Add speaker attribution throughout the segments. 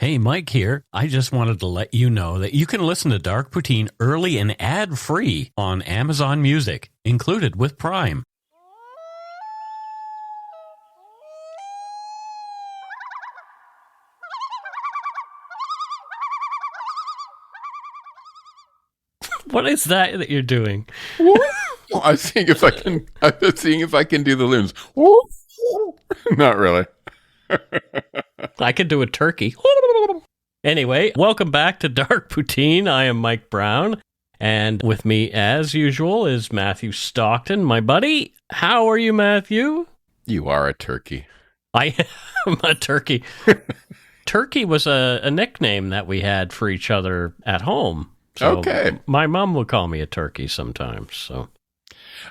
Speaker 1: Hey, Mike here. I just wanted to let you know that you can listen to Dark Poutine early and ad-free on Amazon Music, included with Prime.
Speaker 2: What is that you're doing?
Speaker 3: Well, I'm seeing if I can do the loons. Not really.
Speaker 2: I could do a turkey. Anyway, welcome back to Dark Poutine. I am Mike Brown, and with me, as usual, is Matthew Stockton, my buddy. How are you, Matthew?
Speaker 3: You are a turkey.
Speaker 2: I am a turkey. Turkey was a nickname that we had for each other at home. So
Speaker 3: okay.
Speaker 2: My mom would call me a turkey sometimes. So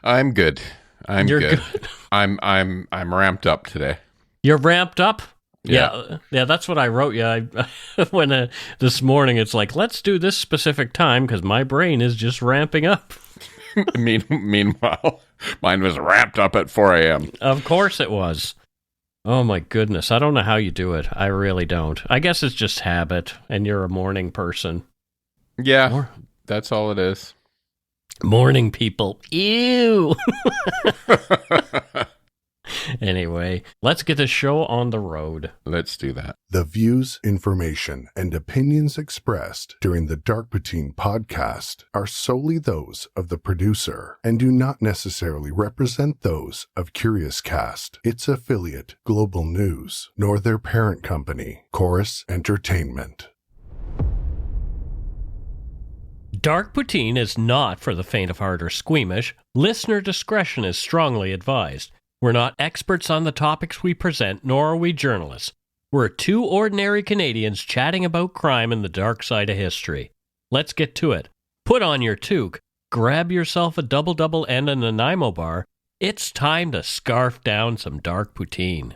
Speaker 3: I'm good.
Speaker 2: You're good.
Speaker 3: I'm ramped up today.
Speaker 2: You're ramped up?
Speaker 3: Yeah.
Speaker 2: Yeah, that's what I wrote you. When this morning, it's like, let's do this specific time because my brain is just ramping up.
Speaker 3: Meanwhile, mine was ramped up at 4 a.m.
Speaker 2: Of course it was. Oh my goodness. I don't know how you do it. I really don't. I guess it's just habit, and you're a morning person.
Speaker 3: Yeah, that's all it is.
Speaker 2: Morning people. Ew. Anyway, let's get the show on the road.
Speaker 3: Let's do that.
Speaker 4: The views, information, and opinions expressed during the Dark Poutine podcast are solely those of the producer and do not necessarily represent those of Curious Cast, its affiliate, Global News, nor their parent company, Chorus Entertainment.
Speaker 2: Dark Poutine is not for the faint of heart or squeamish. Listener discretion is strongly advised. We're not experts on the topics we present, nor are we journalists. We're two ordinary Canadians chatting about crime and the dark side of history. Let's get to it. Put on your toque, grab yourself a double-double and a Nanaimo bar. It's time to scarf down some Dark Poutine.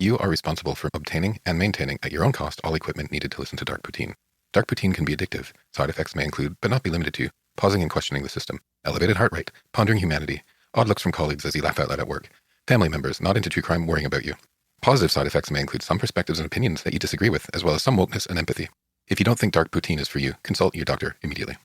Speaker 5: You are responsible for obtaining and maintaining at your own cost all equipment needed to listen to Dark Poutine. Dark Poutine can be addictive. Side effects may include, but not be limited to, pausing and questioning the system, elevated heart rate, pondering humanity, odd looks from colleagues as you laugh out loud at work, family members not into true crime worrying about you. Positive side effects may include some perspectives and opinions that you disagree with, as well as some wokeness and empathy. If you don't think Dark Poutine is for you, consult your doctor immediately.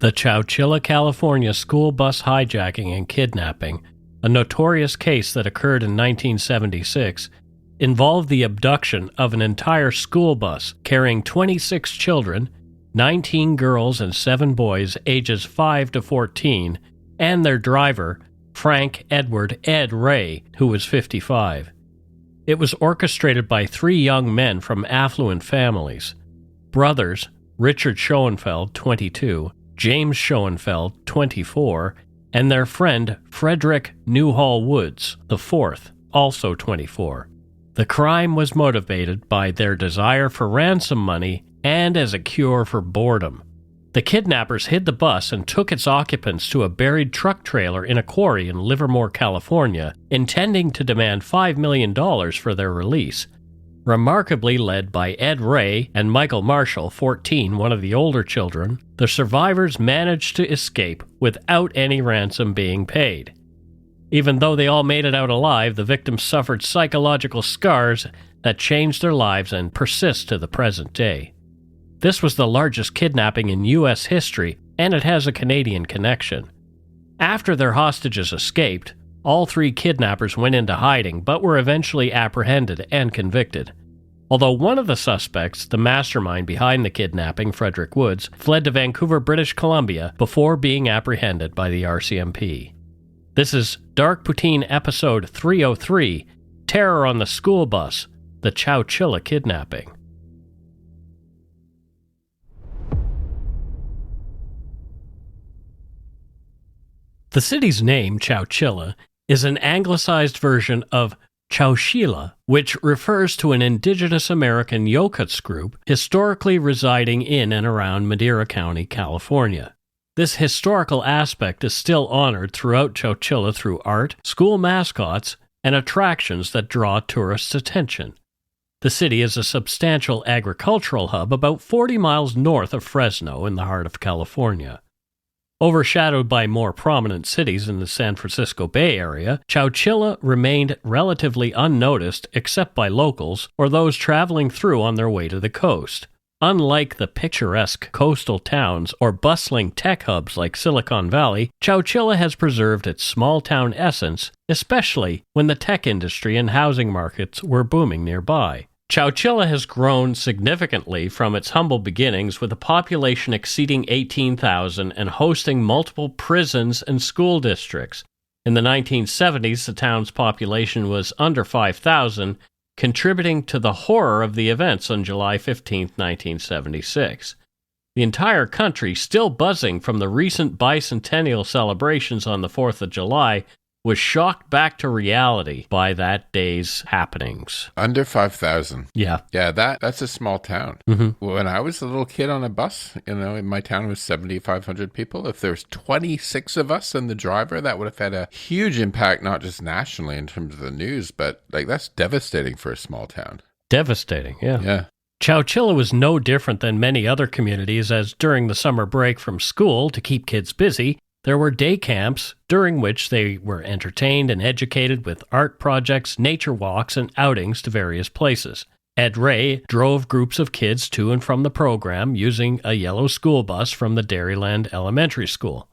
Speaker 2: The Chowchilla, California school bus hijacking and kidnapping, a notorious case that occurred in 1976, involved the abduction of an entire school bus carrying 26 children, 19 girls and 7 boys ages 5 to 14, and their driver, Frank Edward Ed Ray, who was 55. It was orchestrated by 3 young men from affluent families. Brothers, Richard Schoenfeld, 22, James Schoenfeld, 24, and their friend Frederick Newhall Woods IV, also 24. The crime was motivated by their desire for ransom money and as a cure for boredom. The kidnappers hid the bus and took its occupants to a buried truck trailer in a quarry in Livermore, California, intending to demand $5 million for their release. Remarkably led by Ed Ray and Michael Marshall, 14, one of the older children, the survivors managed to escape without any ransom being paid. Even though they all made it out alive, the victims suffered psychological scars that changed their lives and persist to the present day. This was the largest kidnapping in U.S. history, and it has a Canadian connection. After their hostages escaped, all 3 kidnappers went into hiding but were eventually apprehended and convicted. Although one of the suspects, the mastermind behind the kidnapping, Frederick Woods, fled to Vancouver, British Columbia before being apprehended by the RCMP. This is Dark Poutine Episode 303, Terror on the School Bus, the Chowchilla Kidnapping. The city's name, Chowchilla, is an anglicized version of Chowchilla, which refers to an indigenous American Yokuts group historically residing in and around Madera County, California. This historical aspect is still honored throughout Chowchilla through art, school mascots, and attractions that draw tourists' attention. The city is a substantial agricultural hub about 40 miles north of Fresno in the heart of California. Overshadowed by more prominent cities in the San Francisco Bay Area, Chowchilla remained relatively unnoticed except by locals or those traveling through on their way to the coast. Unlike the picturesque coastal towns or bustling tech hubs like Silicon Valley, Chowchilla has preserved its small-town essence, especially when the tech industry and housing markets were booming nearby. Chowchilla has grown significantly from its humble beginnings, with a population exceeding 18,000 and hosting multiple prisons and school districts. In the 1970s, the town's population was under 5,000, contributing to the horror of the events on July 15, 1976. The entire country, still buzzing from the recent bicentennial celebrations on the 4th of July, was shocked back to reality by that day's happenings.
Speaker 3: Under 5,000.
Speaker 2: Yeah.
Speaker 3: Yeah, that's a small town.
Speaker 2: Mm-hmm.
Speaker 3: When I was a little kid on a bus, in my town was 7,500 people. If there's 26 of us and the driver, that would have had a huge impact, not just nationally in terms of the news, but that's devastating for a small town.
Speaker 2: Devastating, yeah.
Speaker 3: Yeah.
Speaker 2: Chowchilla was no different than many other communities, as during the summer break from school, to keep kids busy, there were day camps during which they were entertained and educated with art projects, nature walks, and outings to various places. Ed Ray drove groups of kids to and from the program using a yellow school bus from the Dairyland Elementary School.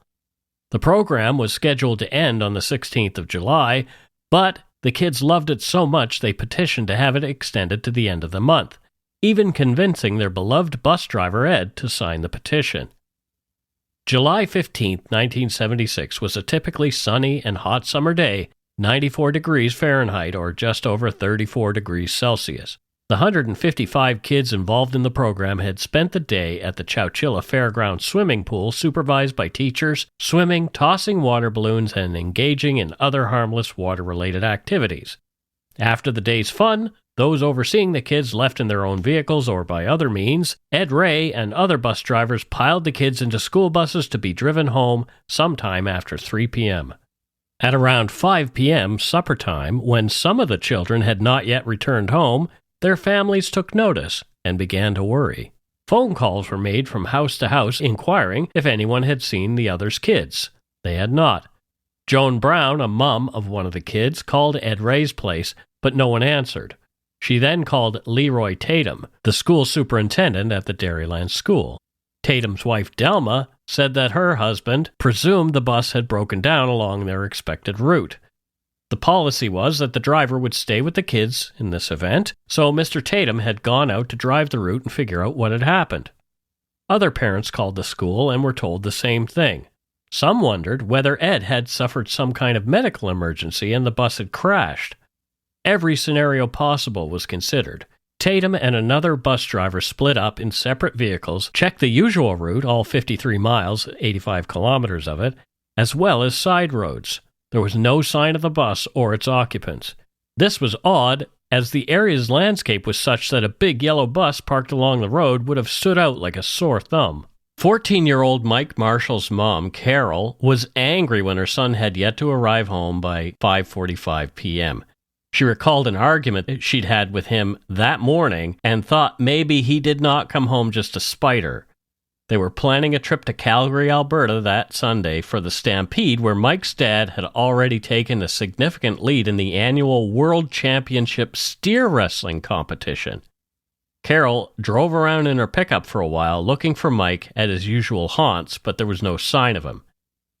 Speaker 2: The program was scheduled to end on the 16th of July, but the kids loved it so much they petitioned to have it extended to the end of the month, even convincing their beloved bus driver Ed to sign the petition. July 15, 1976 was a typically sunny and hot summer day, 94 degrees Fahrenheit or just over 34 degrees Celsius. The 155 kids involved in the program had spent the day at the Chowchilla Fairground swimming pool, supervised by teachers, swimming, tossing water balloons, and engaging in other harmless water-related activities. After the day's fun, those overseeing the kids left in their own vehicles or by other means. Ed Ray and other bus drivers piled the kids into school buses to be driven home sometime after 3 p.m. At around 5 p.m., supper time, when some of the children had not yet returned home, their families took notice and began to worry. Phone calls were made from house to house inquiring if anyone had seen the other's kids. They had not. Joan Brown, a mum of one of the kids, called Ed Ray's place, but no one answered. She then called Leroy Tatum, the school superintendent at the Dairyland School. Tatum's wife, Delma, said that her husband presumed the bus had broken down along their expected route. The policy was that the driver would stay with the kids in this event, so Mr. Tatum had gone out to drive the route and figure out what had happened. Other parents called the school and were told the same thing. Some wondered whether Ed had suffered some kind of medical emergency and the bus had crashed. Every scenario possible was considered. Tatum and another bus driver split up in separate vehicles, checked the usual route, all 53 miles, 85 kilometers of it, as well as side roads. There was no sign of the bus or its occupants. This was odd, as the area's landscape was such that a big yellow bus parked along the road would have stood out like a sore thumb. 14-year-old Mike Marshall's mom, Carol, was angry when her son had yet to arrive home by 5:45 p.m. She recalled an argument she'd had with him that morning and thought maybe he did not come home just to spite her. They were planning a trip to Calgary, Alberta that Sunday for the Stampede, where Mike's dad had already taken a significant lead in the annual World Championship steer wrestling competition. Carol drove around in her pickup for a while looking for Mike at his usual haunts, but there was no sign of him.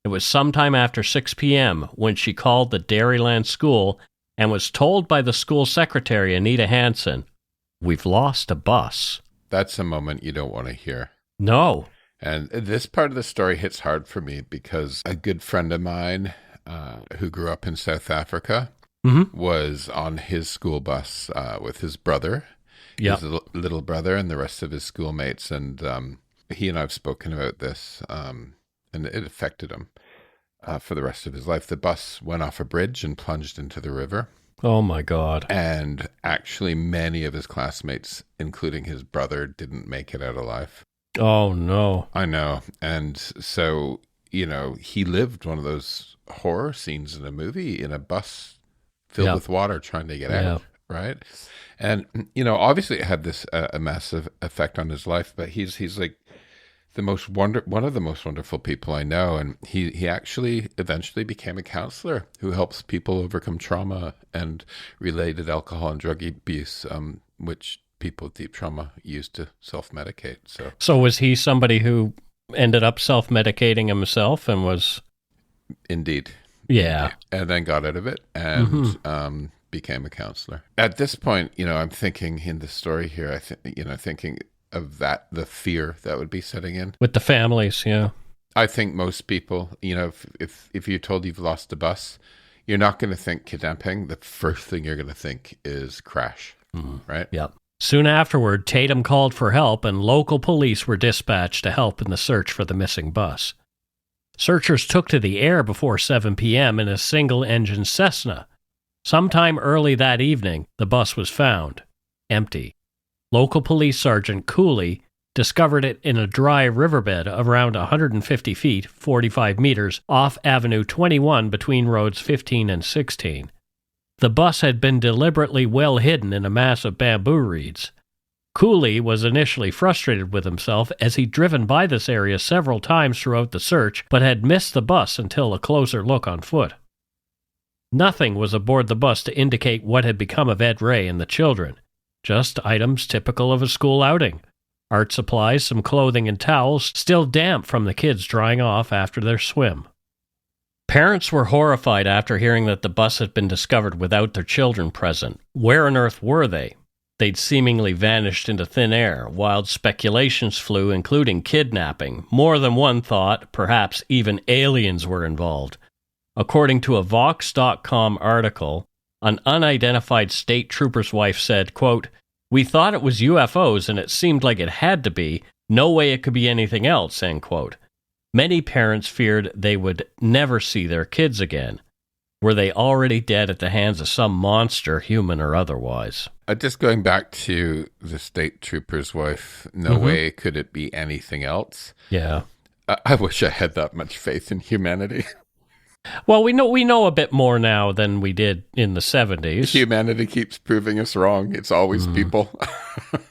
Speaker 2: It was sometime after 6 p.m. when she called the Dairyland School and was told by the school secretary, Anita Hansen, "We've lost a bus."
Speaker 3: That's a moment you don't want to hear.
Speaker 2: No.
Speaker 3: And this part of the story hits hard for me because a good friend of mine who grew up in South Africa was on his school bus with his brother, his little brother, and the rest of his schoolmates. And he and I have spoken about this, and it affected him. for the rest of his life. The bus went off a bridge and plunged into the river.
Speaker 2: Oh, my God.
Speaker 3: And actually, many of his classmates, including his brother, didn't make it out alive.
Speaker 2: Oh, no.
Speaker 3: I know. And so, he lived one of those horror scenes in a movie in a bus filled with water trying to get out, right? And, obviously it had this a massive effect on his life, but he's like one of the most wonderful people I know. And he actually eventually became a counselor who helps people overcome trauma and related alcohol and drug abuse, which people with deep trauma use to self-medicate.
Speaker 2: So was he somebody who ended up self-medicating himself and was...
Speaker 3: Indeed.
Speaker 2: Yeah.
Speaker 3: And then got out of it and became a counselor. At this point, I'm thinking in the story here, thinking of the fear that would be setting in.
Speaker 2: With the families, yeah.
Speaker 3: I think most people, if you're told you've lost a bus, you're not going to think kidnapping. The first thing you're going to think is crash, right?
Speaker 2: Yep. Soon afterward, Tatum called for help and local police were dispatched to help in the search for the missing bus. Searchers took to the air before 7 p.m. in a single-engine Cessna. Sometime early that evening, the bus was found, empty. Local police sergeant Cooley discovered it in a dry riverbed around 150 feet, 45 meters, off Avenue 21 between roads 15 and 16. The bus had been deliberately well hidden in a mass of bamboo reeds. Cooley was initially frustrated with himself as he'd driven by this area several times throughout the search, but had missed the bus until a closer look on foot. Nothing was aboard the bus to indicate what had become of Ed Ray and the children. Just items typical of a school outing. Art supplies, some clothing and towels, still damp from the kids drying off after their swim. Parents were horrified after hearing that the bus had been discovered without their children present. Where on earth were they? They'd seemingly vanished into thin air. Wild speculations flew, including kidnapping. More than one thought, perhaps even aliens were involved. According to a Vox.com article, an unidentified state trooper's wife said, quote, "We thought it was UFOs and it seemed like it had to be. No way it could be anything else," end quote. Many parents feared they would never see their kids again. Were they already dead at the hands of some monster, human or otherwise?
Speaker 3: Just going back to the state trooper's wife, no way could it be anything else.
Speaker 2: Yeah.
Speaker 3: I wish I had that much faith in humanity.
Speaker 2: Well, we know a bit more now than we did in the 70s.
Speaker 3: Humanity keeps proving us wrong. It's always people.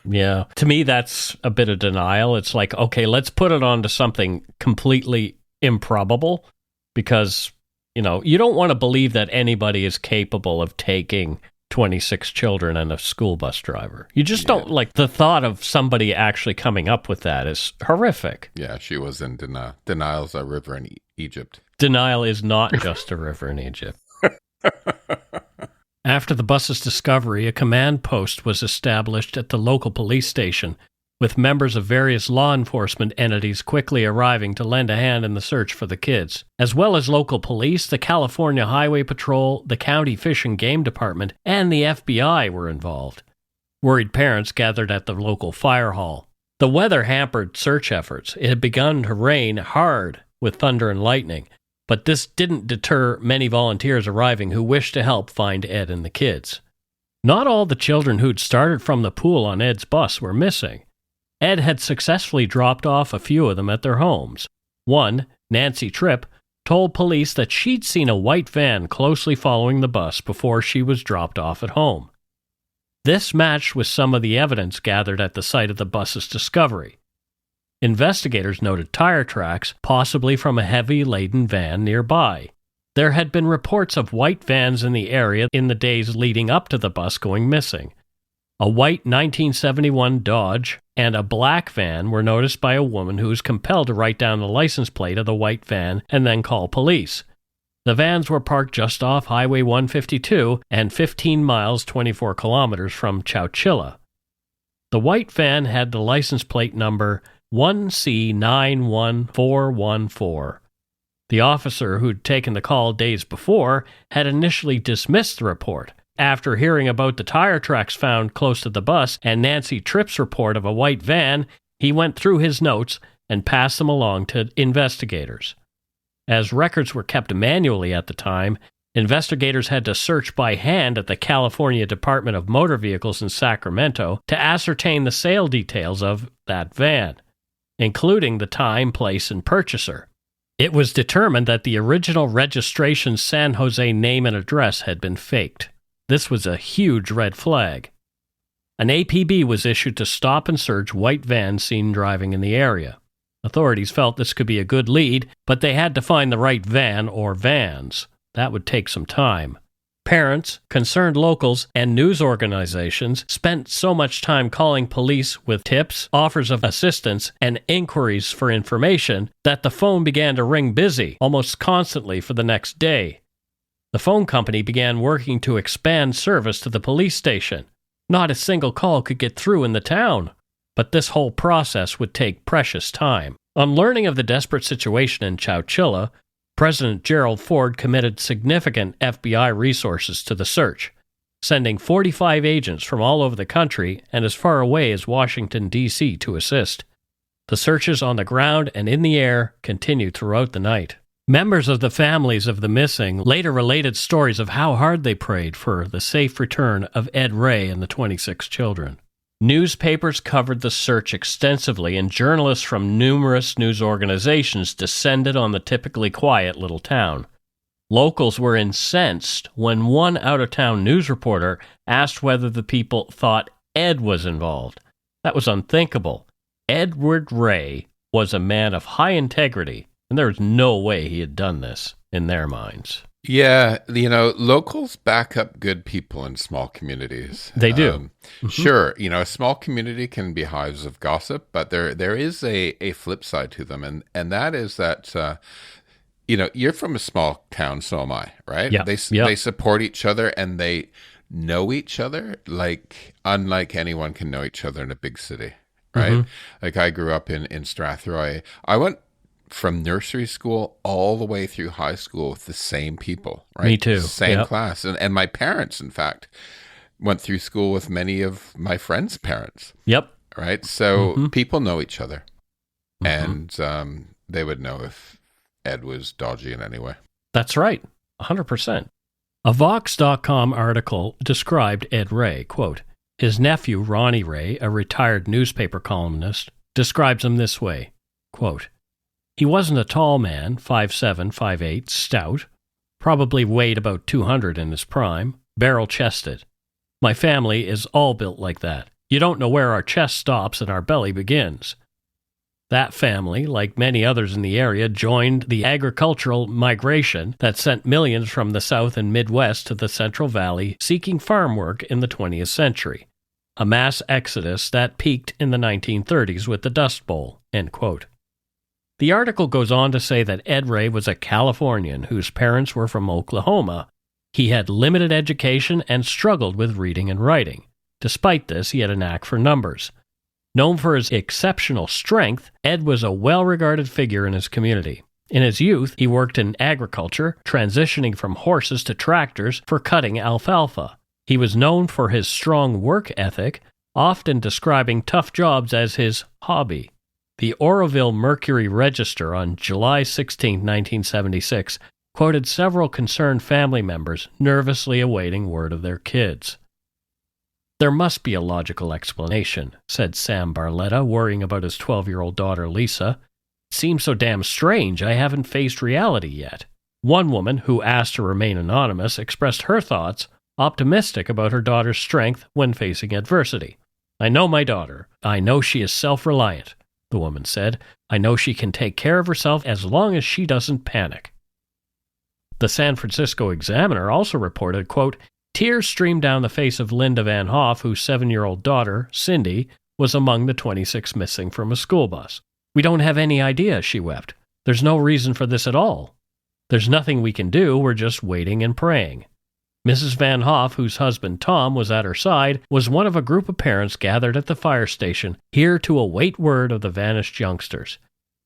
Speaker 2: Yeah. To me, that's a bit of denial. It's like, okay, let's put it onto something completely improbable because, you don't want to believe that anybody is capable of taking 26 children and a school bus driver. You just don't like the thought of somebody actually coming up with that is horrific.
Speaker 3: Yeah, she was in denial. Denial's a river in Egypt.
Speaker 2: Denial is not just a river in Egypt. After the bus's discovery, a command post was established at the local police station, with members of various law enforcement entities quickly arriving to lend a hand in the search for the kids. As well as local police, the California Highway Patrol, the County Fish and Game Department, and the FBI were involved. Worried parents gathered at the local fire hall. The weather hampered search efforts. It had begun to rain hard with thunder and lightning, but this didn't deter many volunteers arriving who wished to help find Ed and the kids. Not all the children who'd started from the pool on Ed's bus were missing. Ed had successfully dropped off a few of them at their homes. One, Nancy Tripp, told police that she'd seen a white van closely following the bus before she was dropped off at home. This matched with some of the evidence gathered at the site of the bus's discovery. Investigators noted tire tracks, possibly from a heavy-laden van nearby. There had been reports of white vans in the area in the days leading up to the bus going missing. A white 1971 Dodge and a black van were noticed by a woman who was compelled to write down the license plate of the white van and then call police. The vans were parked just off Highway 152 and 15 miles 24 kilometers from Chowchilla. The white van had the license plate number 1C91414. The officer who'd taken the call days before had initially dismissed the report. After hearing about the tire tracks found close to the bus and Nancy Tripp's report of a white van, he went through his notes and passed them along to investigators. As records were kept manually at the time, investigators had to search by hand at the California Department of Motor Vehicles in Sacramento to ascertain the sale details of that van, including the time, place, and purchaser. It was determined that the original registration's San Jose name and address had been faked. This was a huge red flag. An APB was issued to stop and search white vans seen driving in the area. Authorities felt this could be a good lead, but they had to find the right van or vans. That would take some time. Parents, concerned locals, and news organizations spent so much time calling police with tips, offers of assistance, and inquiries for information that the phone began to ring busy almost constantly for the next day. The phone company began working to expand service to the police station. Not a single call could get through in the town. But this whole process would take precious time. On learning of the desperate situation in Chowchilla, President Gerald Ford committed significant FBI resources to the search, sending 45 agents from all over the country and as far away as Washington, D.C. to assist. The searches on the ground and in the air continued throughout the night. Members of the families of the missing later related stories of how hard they prayed for the safe return of Ed Ray and the 26 children. Newspapers covered the search extensively, and journalists from numerous news organizations descended on the typically quiet little town. Locals were incensed when one out-of-town news reporter asked whether the people thought Ed was involved. That was unthinkable. Edward Ray was a man of high integrity, and there was no way he had done this in their minds.
Speaker 3: Yeah, locals back up good people in small communities.
Speaker 2: They do.
Speaker 3: Sure, a small community can be hives of gossip, but there is a flip side to them, and that is that, you're from a small town, so am I, right?
Speaker 2: Yeah.
Speaker 3: They support each other, and they know each other unlike anyone can know each other in a big city, right? Mm-hmm. Like I grew up in Strathroy. I went from nursery school all the way through high school with the same people, right?
Speaker 2: Me too.
Speaker 3: Same class. And my parents, in fact, went through school with many of my friends' parents.
Speaker 2: Yep.
Speaker 3: Right? So people know each other. And they would know if Ed was dodgy in any way.
Speaker 2: That's right. 100%. A Vox.com article described Ed Ray, quote, his nephew, Ronnie Ray, a retired newspaper columnist, describes him this way, quote, he wasn't a tall man, 5'7", 5'8", stout, probably weighed about 200 in his prime, barrel-chested. My family is all built like that. You don't know where our chest stops and our belly begins. That family, like many others in the area, joined the agricultural migration that sent millions from the South and Midwest to the Central Valley seeking farm work in the 20th century. A mass exodus that peaked in the 1930s with the Dust Bowl, end quote. The article goes on to say that Ed Ray was a Californian whose parents were from Oklahoma. He had limited education and struggled with reading and writing. Despite this, he had a knack for numbers. Known for his exceptional strength, Ed was a well-regarded figure in his community. In his youth, he worked in agriculture, transitioning from horses to tractors for cutting alfalfa. He was known for his strong work ethic, often describing tough jobs as his hobby. The Oroville Mercury Register on July 16, 1976, quoted several concerned family members nervously awaiting word of their kids. There must be a logical explanation, said Sam Barletta, worrying about his 12-year-old daughter Lisa. It seems so damn strange I haven't faced reality yet. One woman, who asked to remain anonymous, expressed her thoughts, optimistic about her daughter's strength when facing adversity. I know my daughter. I know she is self-reliant. The woman said, I know she can take care of herself as long as she doesn't panic. The San Francisco Examiner also reported, quote, tears streamed down the face of Linda Van Hoff, whose 7-year-old daughter, Cindy, was among the 26 missing from a school bus. We don't have any idea, she wept. There's no reason for this at all. There's nothing we can do, we're just waiting and praying. Mrs. Van Hoff, whose husband Tom was at her side, was one of a group of parents gathered at the fire station, here to await word of the vanished youngsters.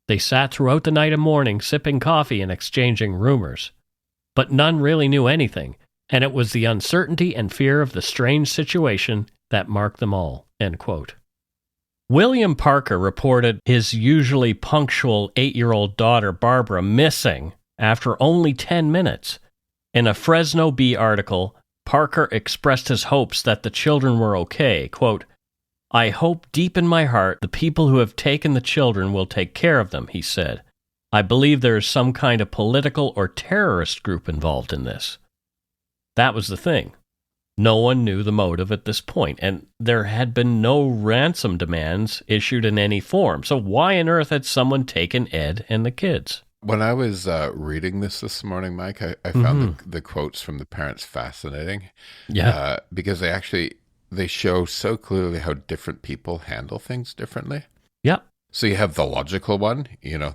Speaker 2: They sat throughout the night and morning, sipping coffee and exchanging rumors. But none really knew anything, and it was the uncertainty and fear of the strange situation that marked them all, end quote. William Parker reported his usually punctual 8-year-old daughter Barbara missing after only 10 minutes. In a Fresno Bee article, Parker expressed his hopes that the children were okay. Quote, "I hope deep in my heart the people who have taken the children will take care of them," he said. "I believe there is some kind of political or terrorist group involved in this." That was the thing. No one knew the motive at this point, and there had been no ransom demands issued in any form. So why on earth had someone taken Ed and the kids?
Speaker 3: When I was reading this morning, Mike, I found the quotes from the parents fascinating.
Speaker 2: Yeah.
Speaker 3: Because they show so clearly how different people handle things differently.
Speaker 2: Yeah.
Speaker 3: So you have the logical one,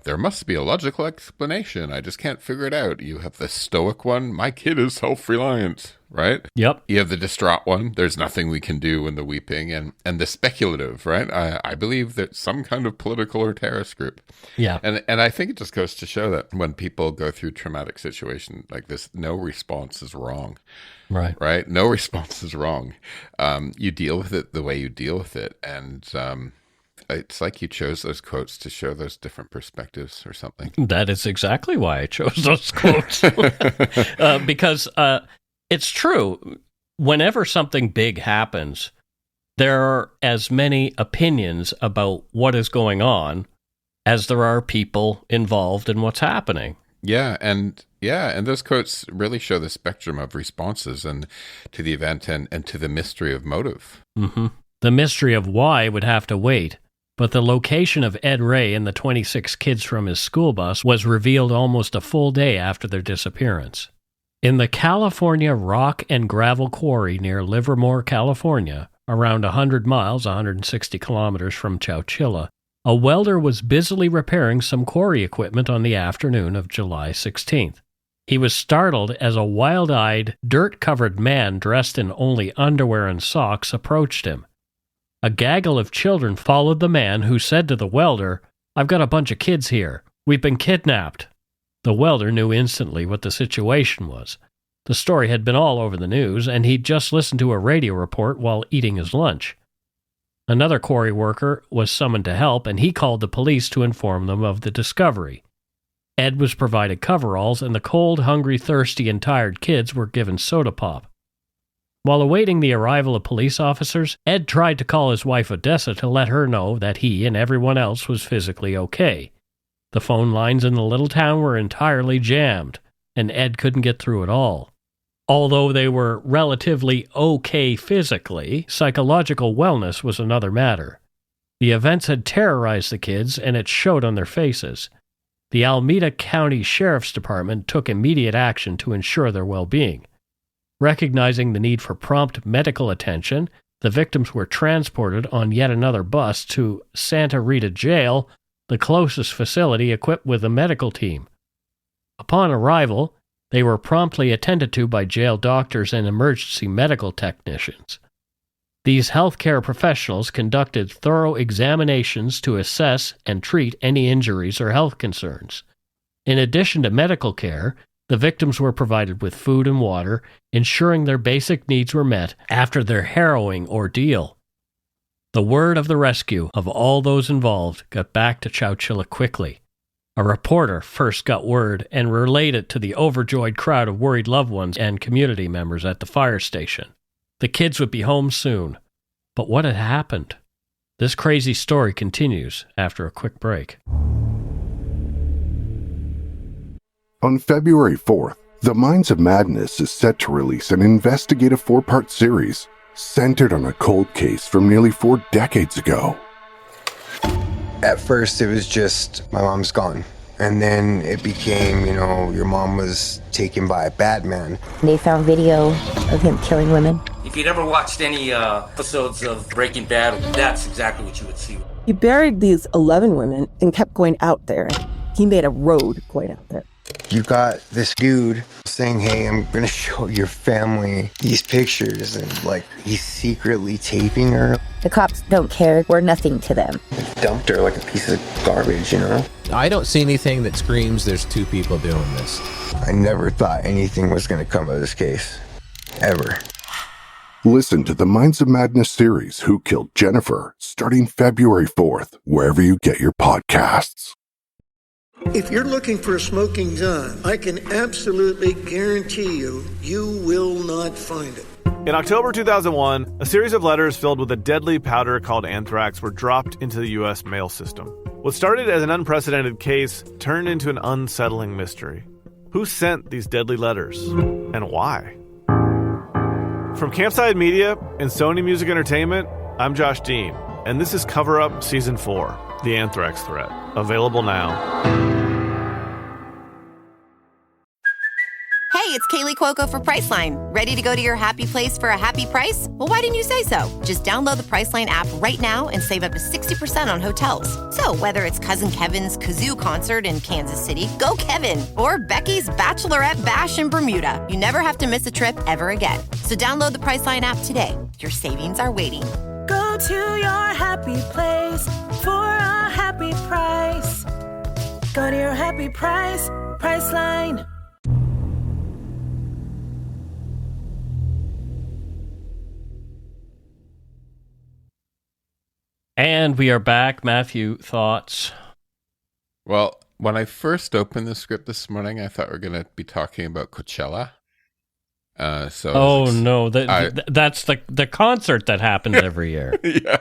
Speaker 3: there must be a logical explanation. I just can't figure it out. You have the stoic one. My kid is self-reliant, right?
Speaker 2: Yep.
Speaker 3: You have the distraught one. There's nothing we can do in the weeping, and the speculative, right? I believe that some kind of political or terrorist group.
Speaker 2: Yeah.
Speaker 3: And I think it just goes to show that when people go through traumatic situation like this, no response is wrong. Right? No response is wrong. You deal with it the way you deal with it. And, it's like you chose those quotes to show those different perspectives or something.
Speaker 2: That is exactly why I chose those quotes. Because it's true. Whenever something big happens, there are as many opinions about what is going on as there are people involved in what's happening.
Speaker 3: And those quotes really show the spectrum of responses and to the event and to the mystery of motive.
Speaker 2: Mm-hmm. The mystery of why would have to wait. But the location of Ed Ray and the 26 kids from his school bus was revealed almost a full day after their disappearance. In the California rock and gravel quarry near Livermore, California, around 100 miles, 160 kilometers from Chowchilla, a welder was busily repairing some quarry equipment on the afternoon of July 16th. He was startled as a wild-eyed, dirt-covered man dressed in only underwear and socks approached him. A gaggle of children followed the man, who said to the welder, "I've got a bunch of kids here. We've been kidnapped." The welder knew instantly what the situation was. The story had been all over the news, and he'd just listened to a radio report while eating his lunch. Another quarry worker was summoned to help, and he called the police to inform them of the discovery. Ed was provided coveralls, and the cold, hungry, thirsty, and tired kids were given soda pop. While awaiting the arrival of police officers, Ed tried to call his wife Odessa to let her know that he and everyone else was physically okay. The phone lines in the little town were entirely jammed, and Ed couldn't get through at all. Although they were relatively okay physically, psychological wellness was another matter. The events had terrorized the kids, and it showed on their faces. The Alameda County Sheriff's Department took immediate action to ensure their well-being. Recognizing the need for prompt medical attention, the victims were transported on yet another bus to Santa Rita Jail, the closest facility equipped with a medical team. Upon arrival, they were promptly attended to by jail doctors and emergency medical technicians. These healthcare professionals conducted thorough examinations to assess and treat any injuries or health concerns. In addition to medical care, the victims were provided with food and water, ensuring their basic needs were met after their harrowing ordeal. The word of the rescue of all those involved got back to Chowchilla quickly. A reporter first got word and relayed it to the overjoyed crowd of worried loved ones and community members at the fire station. The kids would be home soon. But what had happened? This crazy story continues after a quick break.
Speaker 4: On February 4th, The Minds of Madness is set to release an investigative 4-part series centered on a cold case from nearly 4 decades ago.
Speaker 6: At first, it was just, my mom's gone. And then it became, your mom was taken by a bad man.
Speaker 7: They found video of him killing women.
Speaker 8: If you'd ever watched any episodes of Breaking Bad, that's exactly what you would see.
Speaker 9: He buried these 11 women and kept going out there. He made a road going out there.
Speaker 6: You got this dude saying, hey, I'm going to show your family these pictures. And, he's secretly taping her.
Speaker 7: The cops don't care. We're nothing to them.
Speaker 6: Dumped her like a piece of garbage,
Speaker 10: I don't see anything that screams there's 2 people doing this.
Speaker 6: I never thought anything was going to come of this case. Ever.
Speaker 4: Listen to the Minds of Madness series, Who Killed Jennifer, starting February 4th, wherever you get your podcasts.
Speaker 11: If you're looking for a smoking gun, I can absolutely guarantee you will not find it.
Speaker 12: In October 2001, a series of letters filled with a deadly powder called anthrax were dropped into the U.S. mail system. What started as an unprecedented case turned into an unsettling mystery. Who sent these deadly letters, and why? From Campside Media and Sony Music Entertainment, I'm Josh Dean, and this is Cover Up Season 4, The Anthrax Threat, available now.
Speaker 13: Hey, it's Kaylee Cuoco for Priceline. Ready to go to your happy place for a happy price? Well, why didn't you say so? Just download the Priceline app right now and save up to 60% on hotels. So whether it's Cousin Kevin's Kazoo Concert in Kansas City, go Kevin, or Becky's Bachelorette Bash in Bermuda, you never have to miss a trip ever again. So download the Priceline app today. Your savings are waiting.
Speaker 14: Go to your happy place for a happy price. Go to your happy price, Priceline.
Speaker 2: And we are back. Matthew, thoughts?
Speaker 3: Well, when I first opened the script this morning, I thought we were going to be talking about Chowchilla. That's the concert that happens every year. Yeah,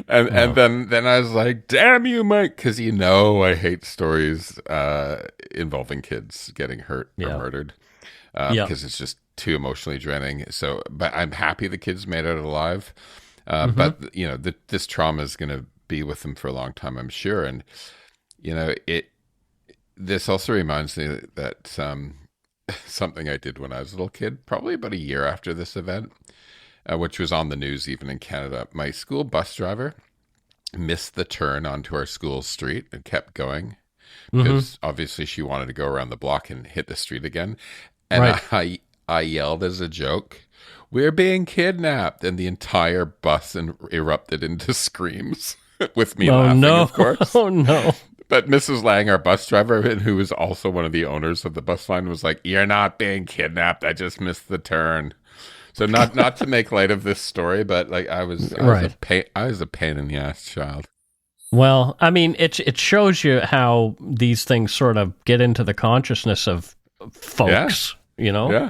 Speaker 3: and then I was like, "Damn you, Mike," because I hate stories involving kids getting hurt or murdered because it's just too emotionally draining. So, but I'm happy the kids made it alive. But this trauma is going to be with them for a long time, I'm sure. And this also reminds me that something I did when I was a little kid, probably about a year after this event, which was on the news even in Canada. My school bus driver missed the turn onto our school street and kept going because obviously she wanted to go around the block and hit the street again. And I yelled as a joke, "We're being kidnapped," and the entire bus erupted into screams with me laughing, of course.
Speaker 2: Oh, no.
Speaker 3: But Mrs. Lang, our bus driver, who was also one of the owners of the bus line, was like, "You're not being kidnapped. I just missed the turn." So not to make light of this story, but like I was a pain in the ass child.
Speaker 2: Well, I mean, it shows you how these things sort of get into the consciousness of folks,
Speaker 3: Yeah.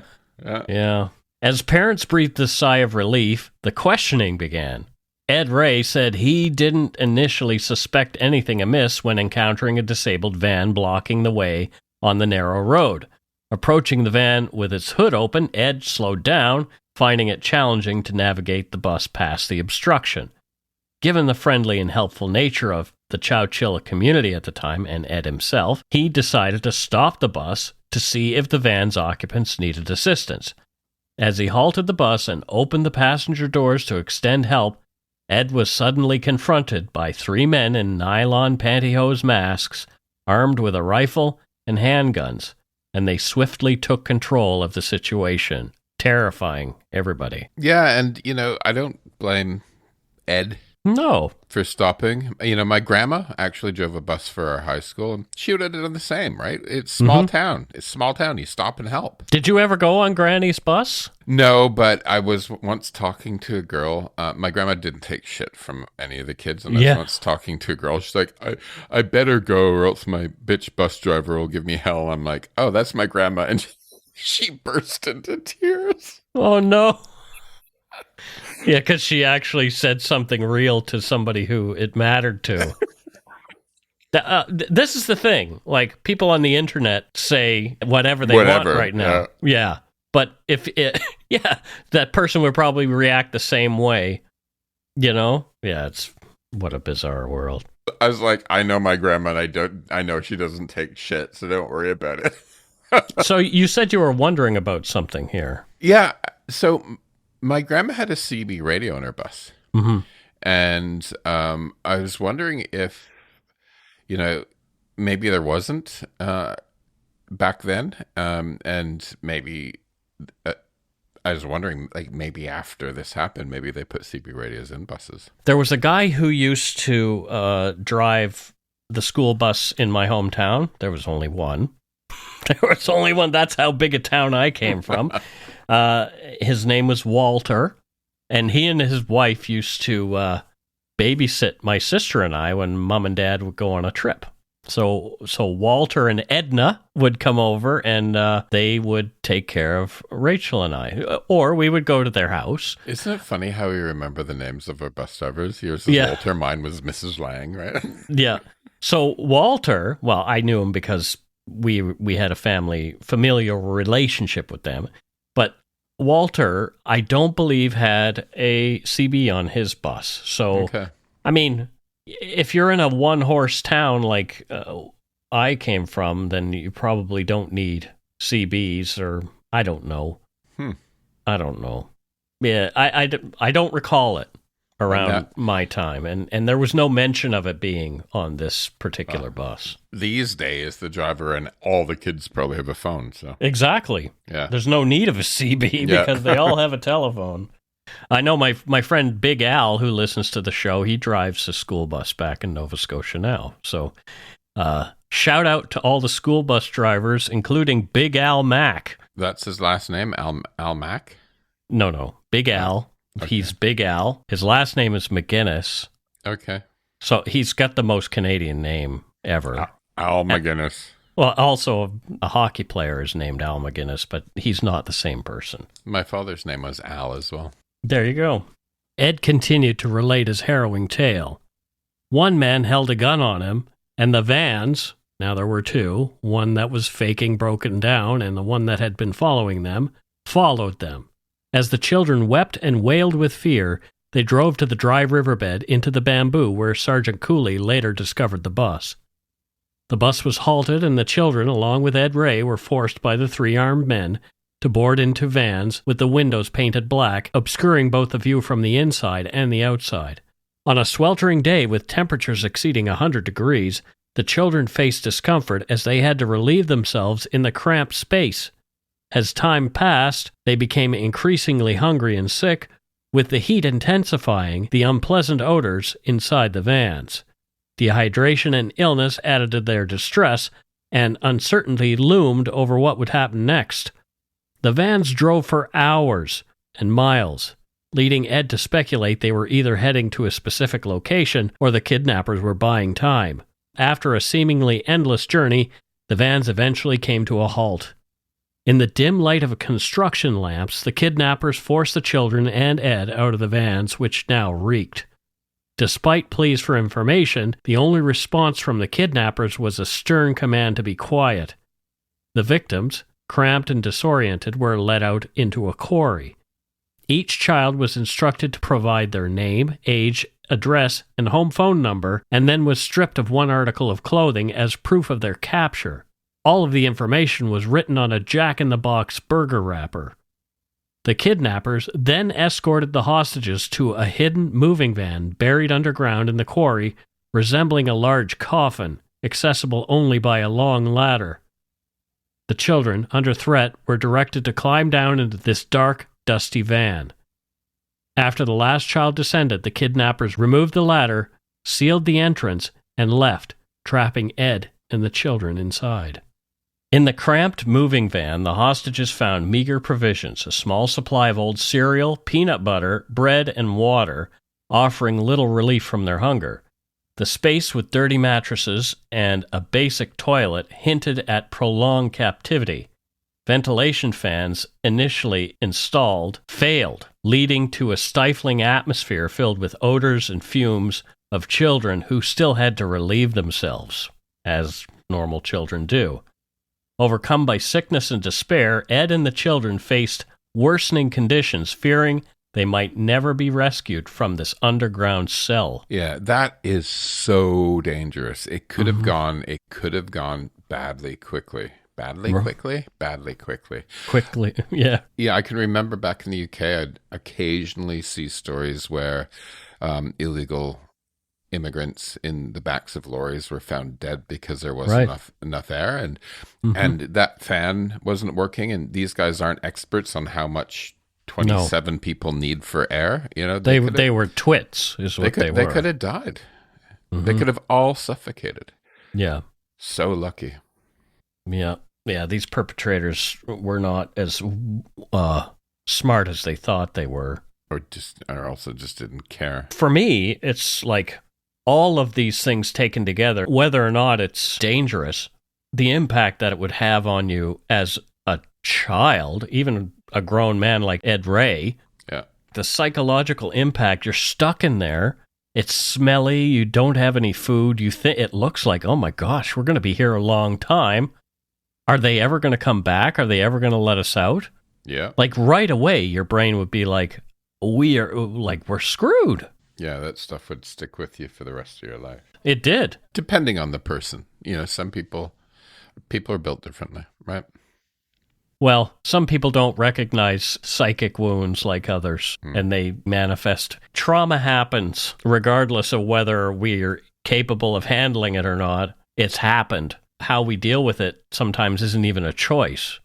Speaker 2: Yeah. As parents breathed a sigh of relief, the questioning began. Ed Ray said he didn't initially suspect anything amiss when encountering a disabled van blocking the way on the narrow road. Approaching the van with its hood open, Ed slowed down, finding it challenging to navigate the bus past the obstruction. Given the friendly and helpful nature of the Chowchilla community at the time and Ed himself, he decided to stop the bus to see if the van's occupants needed assistance. As he halted the bus and opened the passenger doors to extend help, Ed was suddenly confronted by 3 men in nylon pantyhose masks, armed with a rifle and handguns, and they swiftly took control of the situation, terrifying everybody.
Speaker 3: Yeah, and, I don't blame Ed.
Speaker 2: No.
Speaker 3: For stopping. My grandma actually drove a bus for our high school, and she would have done the same, right? It's small town. It's small town. You stop and help.
Speaker 2: Did you ever go on Granny's bus?
Speaker 3: No, but I was once talking to a girl. My grandma didn't take shit from any of the kids, and I was once talking to a girl. She's like, I better go or else my bitch bus driver will give me hell. I'm like, oh, that's my grandma. And she burst into tears.
Speaker 2: Oh, no. Yeah, because she actually said something real to somebody who it mattered to. This is the thing. Like, people on the internet say whatever they want right now. Yeah. But that person would probably react the same way. Yeah, it's what a bizarre world.
Speaker 3: I was like, I know my grandma, and I know she doesn't take shit, so don't worry about it.
Speaker 2: So you said you were wondering about something here.
Speaker 3: Yeah. So my grandma had a CB radio on her bus.
Speaker 2: Mm-hmm.
Speaker 3: And I was wondering if, maybe there wasn't back then. And maybe I was wondering, like, maybe after this happened, maybe they put CB radios in buses.
Speaker 2: There was a guy who used to drive the school bus in my hometown. There was only one. That's how big a town I came from. His name was Walter, and he and his wife used to babysit my sister and I when Mom and Dad would go on a trip. So Walter and Edna would come over, and they would take care of Rachel and I. Or we would go to their house.
Speaker 3: Isn't it funny how we remember the names of our bus drivers? Yours was Walter, mine was Mrs. Lang, right?
Speaker 2: Yeah. So Walter, well, I knew him because we had a familial relationship with them. But Walter, I don't believe, had a CB on his bus. So,
Speaker 3: okay.
Speaker 2: I mean, if you're in a one-horse town like I came from, then you probably don't need CBs, or I don't know. I don't know. Yeah, I don't recall it around my time, and there was no mention of it being on this particular bus.
Speaker 3: These days, the driver and all the kids probably have a phone. So
Speaker 2: exactly.
Speaker 3: Yeah.
Speaker 2: There's no need of a CB because they all have a telephone. I know my friend Big Al, who listens to the show, he drives a school bus back in Nova Scotia now. So shout out to all the school bus drivers, including Big Al Mack.
Speaker 3: That's his last name, Al Mack?
Speaker 2: No, Big Al. Okay. He's Big Al. His last name is McGuinness.
Speaker 3: Okay.
Speaker 2: So he's got the most Canadian name ever.
Speaker 3: Al McGuinness.
Speaker 2: Well, also a hockey player is named Al McGuinness, but he's not the same person.
Speaker 3: My father's name was Al as well.
Speaker 2: There you go. Ed continued to relate his harrowing tale. One man held a gun on him, and the vans, now there were two, one that was faking broken down and the one that had been following them, followed them. As the children wept and wailed with fear, they drove to the dry riverbed into the bamboo where Sergeant Cooley later discovered the bus. The bus was halted, and the children, along with Ed Ray, were forced by the three armed men to board into vans with the windows painted black, obscuring both the view from the inside and the outside. On a sweltering day with temperatures exceeding 100 degrees, the children faced discomfort as they had to relieve themselves in the cramped space. As time passed, they became increasingly hungry and sick, with the heat intensifying the unpleasant odors inside the vans. Dehydration and illness added to their distress, and uncertainty loomed over what would happen next. The vans drove for hours and miles, leading Ed to speculate they were either heading to a specific location or the kidnappers were buying time. After a seemingly endless journey, the vans eventually came to a halt. In the dim light of construction lamps, the kidnappers forced the children and Ed out of the vans, which now reeked. Despite pleas for information, the only response from the kidnappers was a stern command to be quiet. The victims, cramped and disoriented, were led out into a quarry. Each child was instructed to provide their name, age, address, and home phone number, and then was stripped of one article of clothing as proof of their capture. All of the information was written on a jack-in-the-box burger wrapper. The kidnappers then escorted the hostages to a hidden moving van buried underground in the quarry, resembling a large coffin, accessible only by a long ladder. The children, under threat, were directed to climb down into this dark, dusty van. After the last child descended, the kidnappers removed the ladder, sealed the entrance, and left, trapping Ed and the children inside. In the cramped moving van, the hostages found meager provisions, a small supply of old cereal, peanut butter, bread, and water, offering little relief from their hunger. The space with dirty mattresses and a basic toilet hinted at prolonged captivity. Ventilation fans initially installed failed, leading to a stifling atmosphere filled with odors and fumes of children who still had to relieve themselves, as normal children do. Overcome by sickness and despair, Ed and the children faced worsening conditions, fearing they might never be rescued from this underground cell.
Speaker 3: Yeah, that is so dangerous. It could have gone badly quickly. Badly quickly.
Speaker 2: Quickly, yeah.
Speaker 3: Yeah, I can remember back in the UK, I'd occasionally see stories where illegal immigrants in the backs of lorries were found dead because there wasn't enough air, and that fan wasn't working, and these guys aren't experts on how much 27 people need for air. You know,
Speaker 2: they were twits is what they were.
Speaker 3: They could have died. They could have all suffocated.
Speaker 2: Yeah. So
Speaker 3: lucky.
Speaker 2: Yeah. Yeah, these perpetrators were not as smart as they thought they were.
Speaker 3: Or also just didn't care.
Speaker 2: For me, it's like all of these things taken together, whether or not it's dangerous, the impact that it would have on you as a child, even a grown man like Ed Ray, the psychological impact, you're stuck in there. It's smelly. You don't have any food. You think it looks like, oh my gosh, we're going to be here a long time. Are they ever going to come back? Are they ever going to let us out?
Speaker 3: Yeah.
Speaker 2: Like right away, your brain would be like, we're screwed.
Speaker 3: Yeah, that stuff would stick with you for the rest of your life.
Speaker 2: It did.
Speaker 3: Depending on the person. Some people are built differently, right?
Speaker 2: Well, some people don't recognize psychic wounds like others, and they manifest. Trauma happens regardless of whether we're capable of handling it or not. It's happened. How we deal with it sometimes isn't even a choice.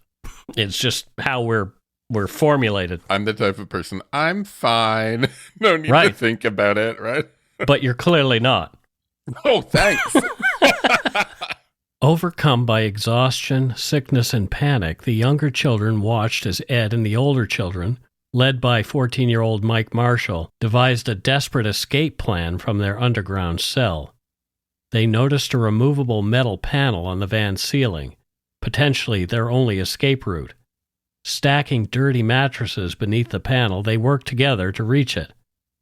Speaker 2: It's just how we're formulated.
Speaker 3: I'm the type of person, I'm fine. No need to think about it, right?
Speaker 2: But you're clearly not.
Speaker 3: Oh, thanks.
Speaker 2: Overcome by exhaustion, sickness, and panic, the younger children watched as Ed and the older children, led by 14-year-old Mike Marshall, devised a desperate escape plan from their underground cell. They noticed a removable metal panel on the van's ceiling, potentially their only escape route. Stacking dirty mattresses beneath the panel, they worked together to reach it,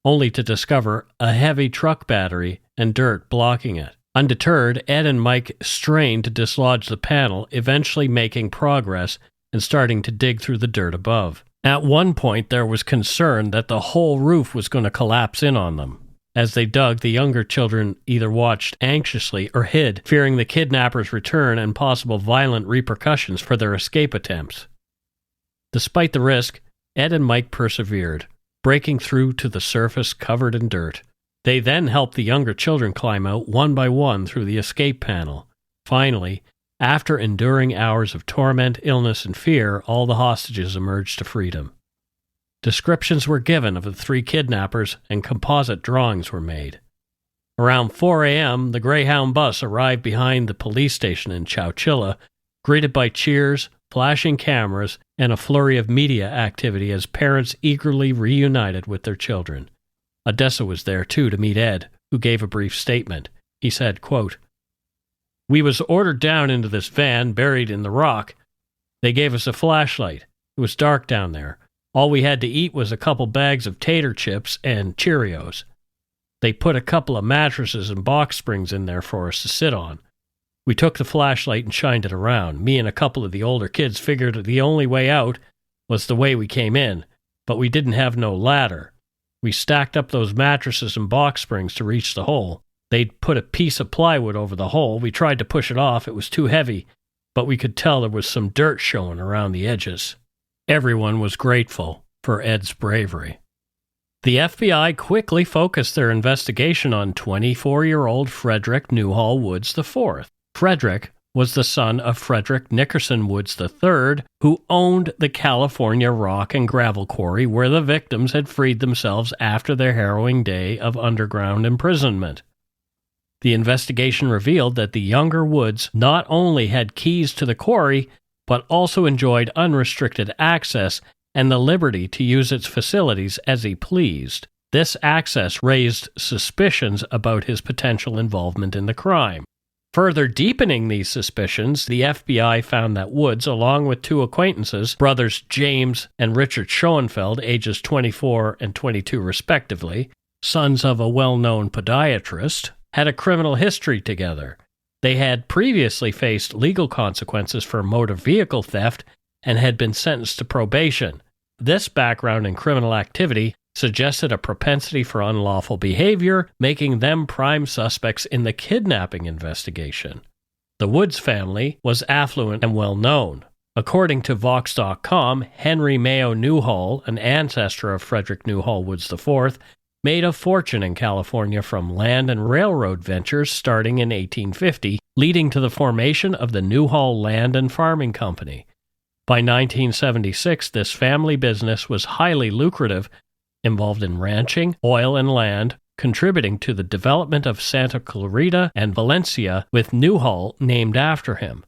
Speaker 2: only to discover a heavy truck battery and dirt blocking it. Undeterred, Ed and Mike strained to dislodge the panel, eventually making progress and starting to dig through the dirt above. At one point, there was concern that the whole roof was going to collapse in on them. As they dug, the younger children either watched anxiously or hid, fearing the kidnappers' return and possible violent repercussions for their escape attempts. Despite the risk, Ed and Mike persevered, breaking through to the surface covered in dirt. They then helped the younger children climb out one by one through the escape panel. Finally, after enduring hours of torment, illness, and fear, all the hostages emerged to freedom. Descriptions were given of the 3 kidnappers, and composite drawings were made. Around 4 a.m., the Greyhound bus arrived behind the police station in Chowchilla, greeted by cheers, flashing cameras, and a flurry of media activity as parents eagerly reunited with their children. Odessa was there, too, to meet Ed, who gave a brief statement. He said, quote, "We was ordered down into this van buried in the rock. They gave us a flashlight. It was dark down there. All we had to eat was a couple bags of tater chips and Cheerios. They put a couple of mattresses and box springs in there for us to sit on. We took the flashlight and shined it around. Me and a couple of the older kids figured the only way out was the way we came in, but we didn't have no ladder. We stacked up those mattresses and box springs to reach the hole. They'd put a piece of plywood over the hole. We tried to push it off. It was too heavy, but we could tell there was some dirt showing around the edges." Everyone was grateful for Ed's bravery. The FBI quickly focused their investigation on 24-year-old Frederick Newhall Woods IV. Frederick was the son of Frederick Nickerson Woods III, who owned the California rock and gravel quarry where the victims had freed themselves after their harrowing day of underground imprisonment. The investigation revealed that the younger Woods not only had keys to the quarry, but also enjoyed unrestricted access and the liberty to use its facilities as he pleased. This access raised suspicions about his potential involvement in the crime. Further deepening these suspicions, the FBI found that Woods, along with 2 acquaintances, brothers James and Richard Schoenfeld, ages 24 and 22 respectively, sons of a well-known podiatrist, had a criminal history together. They had previously faced legal consequences for motor vehicle theft and had been sentenced to probation. This background in criminal activity suggested a propensity for unlawful behavior, making them prime suspects in the kidnapping investigation. The Woods family was affluent and well-known. According to Vox.com, Henry Mayo Newhall, an ancestor of Frederick Newhall Woods IV, made a fortune in California from land and railroad ventures starting in 1850, leading to the formation of the Newhall Land and Farming Company. By 1976, this family business was highly lucrative, involved in ranching, oil, and land, contributing to the development of Santa Clarita and Valencia, with Newhall named after him.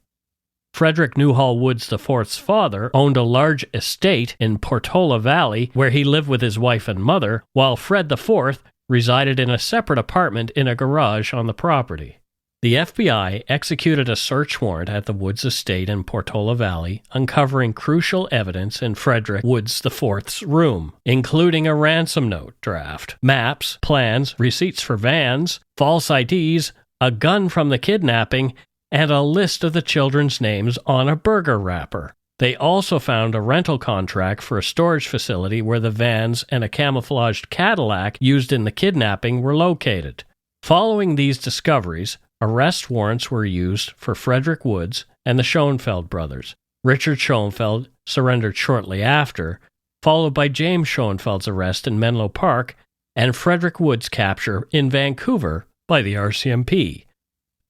Speaker 2: Frederick Newhall Woods IV's father owned a large estate in Portola Valley where he lived with his wife and mother, while Fred IV resided in a separate apartment in a garage on the property. The FBI executed a search warrant at the Woods estate in Portola Valley, uncovering crucial evidence in Frederick Woods IV's room, including a ransom note draft, maps, plans, receipts for vans, false IDs, a gun from the kidnapping, and a list of the children's names on a burger wrapper. They also found a rental contract for a storage facility where the vans and a camouflaged Cadillac used in the kidnapping were located. Following these discoveries, arrest warrants were used for Frederick Woods and the Schoenfeld brothers. Richard Schoenfeld surrendered shortly after, followed by James Schoenfeld's arrest in Menlo Park and Frederick Woods' capture in Vancouver by the RCMP.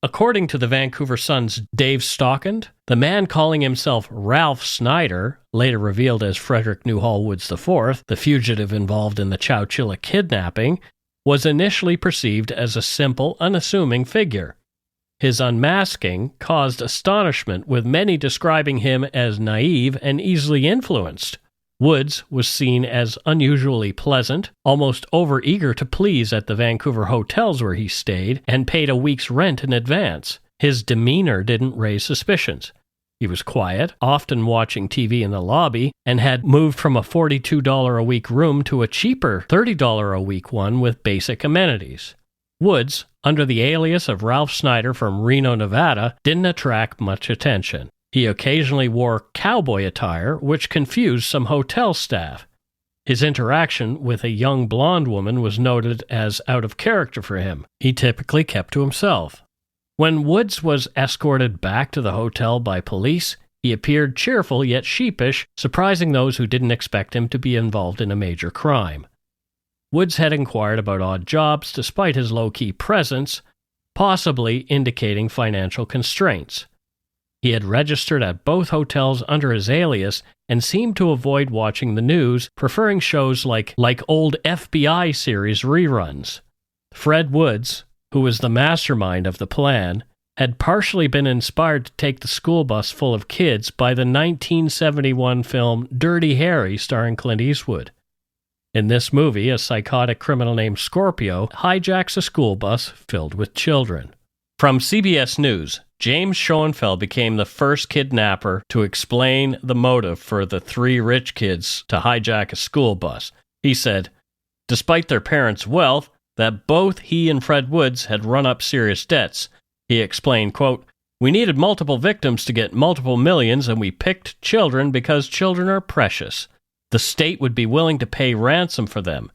Speaker 2: According to the Vancouver Sun's Dave Stockand, the man calling himself Ralph Snyder, later revealed as Frederick Newhall Woods IV, the fugitive involved in the Chowchilla kidnapping, was initially perceived as a simple, unassuming figure. His unmasking caused astonishment, with many describing him as naive and easily influenced. Woods was seen as unusually pleasant, almost overeager to please at the Vancouver hotels where he stayed, and paid a week's rent in advance. His demeanor didn't raise suspicions. He was quiet, often watching TV in the lobby, and had moved from a $42 a week room to a cheaper $30 a week one with basic amenities. Woods, under the alias of Ralph Snyder from Reno, Nevada, didn't attract much attention. He occasionally wore cowboy attire, which confused some hotel staff. His interaction with a young blonde woman was noted as out of character for him. He typically kept to himself. When Woods was escorted back to the hotel by police, he appeared cheerful yet sheepish, surprising those who didn't expect him to be involved in a major crime. Woods had inquired about odd jobs despite his low-key presence, possibly indicating financial constraints. He had registered at both hotels under his alias and seemed to avoid watching the news, preferring shows like old FBI series reruns. Fred Woods, who was the mastermind of the plan, had partially been inspired to take the school bus full of kids by the 1971 film Dirty Harry starring Clint Eastwood. In this movie, a psychotic criminal named Scorpio hijacks a school bus filled with children. From CBS News, James Schoenfeld became the first kidnapper to explain the motive for the three rich kids to hijack a school bus. He said, despite their parents' wealth, that both he and Fred Woods had run up serious debts. He explained, quote, we needed multiple victims to get multiple millions, and we picked children because children are precious. The state would be willing to pay ransom for them,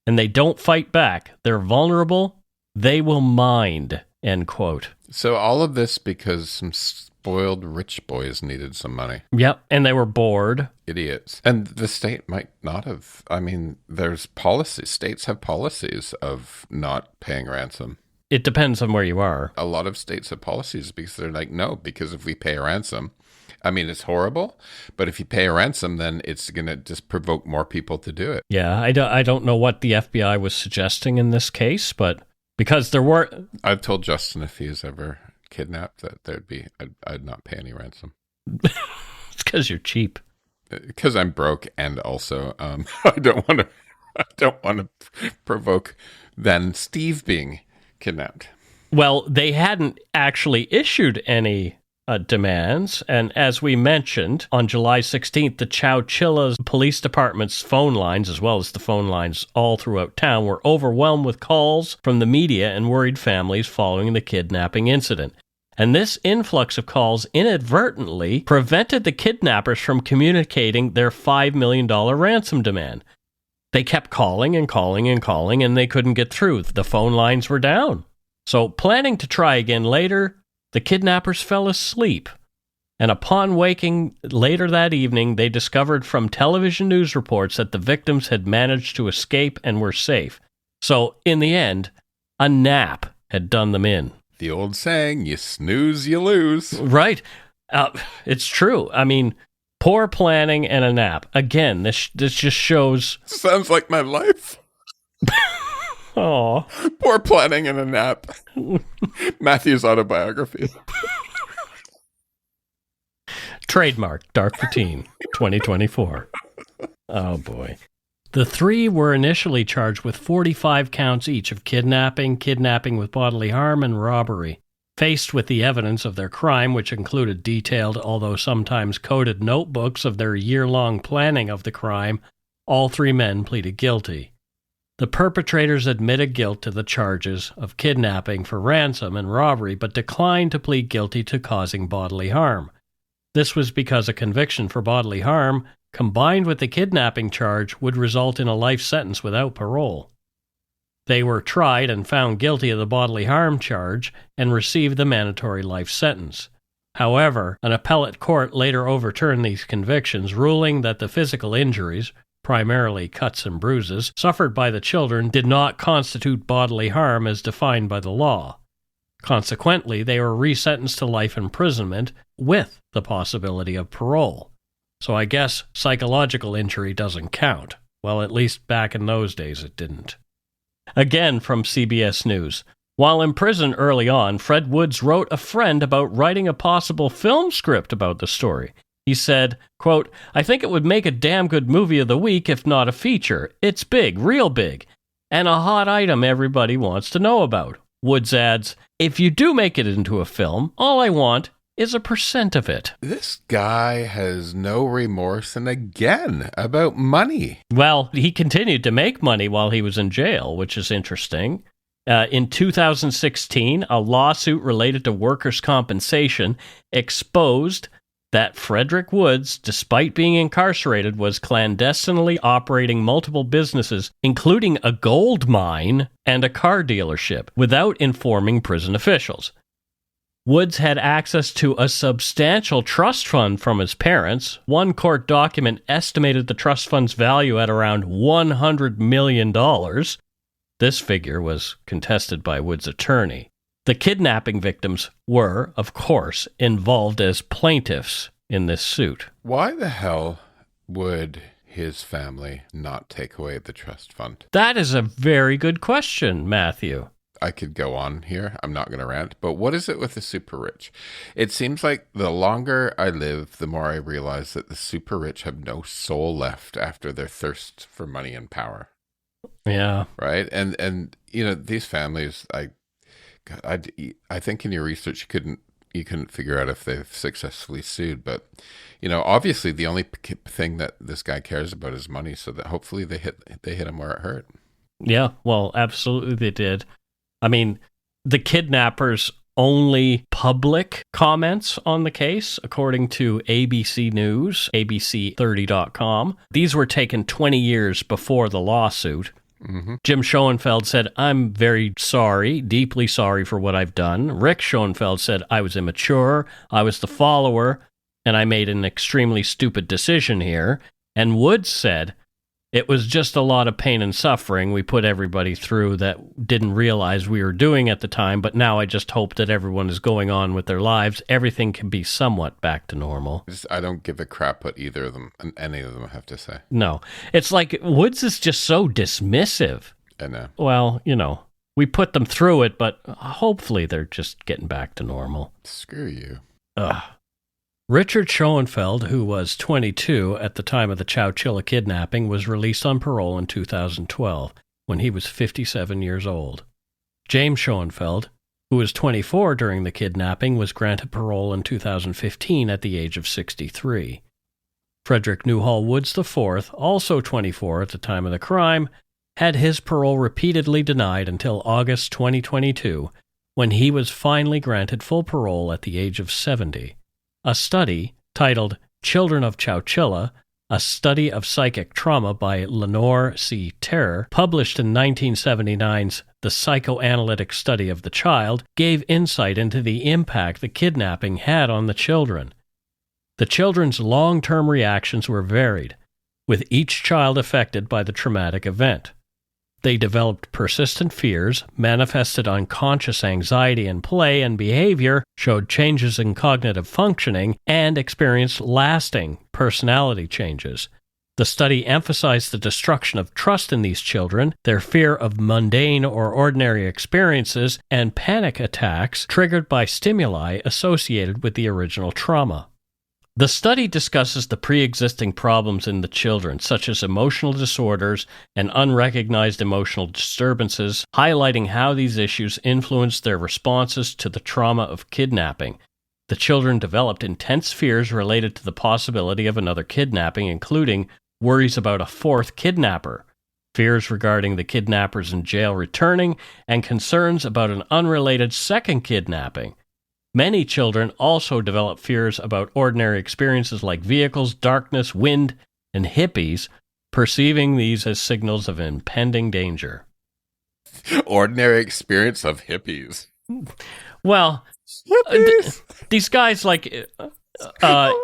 Speaker 2: and they don't fight back. They're vulnerable. They will mind, end quote.
Speaker 3: So all of this because some spoiled rich boys needed some money.
Speaker 2: Yep, and they were bored.
Speaker 3: Idiots. And the state might not have. I mean, there's policies. States have policies of not paying ransom.
Speaker 2: It depends on where you are.
Speaker 3: A lot of states have policies because they're like, no, because if we pay a ransom, I mean, it's horrible, but if you pay a ransom, then it's going to just provoke more people to do it.
Speaker 2: Yeah, I don't know what the FBI was suggesting in this case, but because there were...
Speaker 3: I've told Justin if he is ever kidnapped that I'd not pay any ransom.
Speaker 2: It's because you're cheap.
Speaker 3: Because I'm broke, and also I don't want to provoke then Steve being kidnapped.
Speaker 2: Well, they hadn't actually issued any demands, and as we mentioned, on July 16th, the Chowchilla Police Department's phone lines, as well as the phone lines all throughout town, were overwhelmed with calls from the media and worried families following the kidnapping incident. And this influx of calls inadvertently prevented the kidnappers from communicating their $5 million ransom demand. They kept calling and calling and calling, and they couldn't get through. The phone lines were down. So, planning to try again later, the kidnappers fell asleep, and upon waking later that evening, they discovered from television news reports that the victims had managed to escape and were safe. So, in the end, a nap had done them in.
Speaker 3: The old saying, you snooze, you lose.
Speaker 2: Right. It's true. I mean, poor planning and a nap. Again, this just shows...
Speaker 3: Sounds like my life.
Speaker 2: Oh,
Speaker 3: poor planning and a nap. Matthew's autobiography.
Speaker 2: Trademark Dark Routine 2024. Oh boy. The three were initially charged with 45 counts each of kidnapping, kidnapping with bodily harm, and robbery. Faced with the evidence of their crime, which included detailed, although sometimes coded notebooks of their year-long planning of the crime, all three men pleaded guilty. The perpetrators admitted guilt to the charges of kidnapping for ransom and robbery, but declined to plead guilty to causing bodily harm. This was because a conviction for bodily harm, combined with the kidnapping charge, would result in a life sentence without parole. They were tried and found guilty of the bodily harm charge and received the mandatory life sentence. However, an appellate court later overturned these convictions, ruling that the physical injuries, primarily cuts and bruises, suffered by the children did not constitute bodily harm as defined by the law. Consequently, they were resentenced to life imprisonment with the possibility of parole. So I guess psychological injury doesn't count. Well, at least back in those days it didn't. Again from CBS News. While in prison early on, Fred Woods wrote a friend about writing a possible film script about the story. He said, quote, "I think it would make a damn good movie of the week, if not a feature. It's big, real big, and a hot item everybody wants to know about." Woods adds, "If you do make it into a film, all I want is a % of it."
Speaker 3: This guy has no remorse, and again, about money.
Speaker 2: Well, he continued to make money while he was in jail, which is interesting. In 2016, a lawsuit related to workers' compensation exposed that Frederick Woods, despite being incarcerated, was clandestinely operating multiple businesses, including a gold mine and a car dealership, without informing prison officials. Woods had access to a substantial trust fund from his parents. One court document estimated the trust fund's value at around $100 million. This figure was contested by Woods' attorney. The kidnapping victims were, of course, involved as plaintiffs in this suit.
Speaker 3: Why the hell would his family not take away the trust fund?
Speaker 2: That is a very good question, Matthew.
Speaker 3: I could go on here. I'm not going to rant. But what is it with the super rich? It seems like the longer I live, the more I realize that the super rich have no soul left after their thirst for money and power.
Speaker 2: Yeah.
Speaker 3: Right? And you know, these families, I think in your research you couldn't figure out if they've successfully sued, but you know, obviously the only thing that this guy cares about is money, so that hopefully they hit him where it hurt.
Speaker 2: Yeah, well, absolutely they did. I mean, the kidnappers' only public comments on the case, according to ABC News, abc30.com, these were taken 20 years before the lawsuit. Mm-hmm. Jim Schoenfeld said, "I'm very sorry, deeply sorry for what I've done." Rick Schoenfeld said, "I was immature, I was the follower, and I made an extremely stupid decision here." And Woods said, "It was just a lot of pain and suffering we put everybody through that didn't realize we were doing at the time, but now I just hope that everyone is going on with their lives. Everything can be somewhat back to normal."
Speaker 3: I don't give a crap what either of them, any of them have to say.
Speaker 2: No. It's like Woods is just so dismissive.
Speaker 3: I know.
Speaker 2: Well, you know, we put them through it, but hopefully they're just getting back to normal.
Speaker 3: Screw you.
Speaker 2: Ugh. Richard Schoenfeld, who was 22 at the time of the Chowchilla kidnapping, was released on parole in 2012 when he was 57 years old. James Schoenfeld, who was 24 during the kidnapping, was granted parole in 2015 at the age of 63. Frederick Newhall Woods IV, also 24 at the time of the crime, had his parole repeatedly denied until August 2022, when he was finally granted full parole at the age of 70. A study titled Children of Chowchilla, a study of psychic trauma by Lenore C. Terror, published in 1979's The Psychoanalytic Study of the Child, gave insight into the impact the kidnapping had on the children. The children's long-term reactions were varied, with each child affected by the traumatic event. They developed persistent fears, manifested unconscious anxiety in play and behavior, showed changes in cognitive functioning, and experienced lasting personality changes. The study emphasized the destruction of trust in these children, their fear of mundane or ordinary experiences, and panic attacks triggered by stimuli associated with the original trauma. The study discusses the pre-existing problems in the children, such as emotional disorders and unrecognized emotional disturbances, highlighting how these issues influenced their responses to the trauma of kidnapping. The children developed intense fears related to the possibility of another kidnapping, including worries about a fourth kidnapper, fears regarding the kidnappers in jail returning, and concerns about an unrelated second kidnapping. Many children also develop fears about ordinary experiences like vehicles, darkness, wind, and hippies, perceiving these as signals of impending danger.
Speaker 3: Ordinary experience of hippies.
Speaker 2: Well, these guys, like,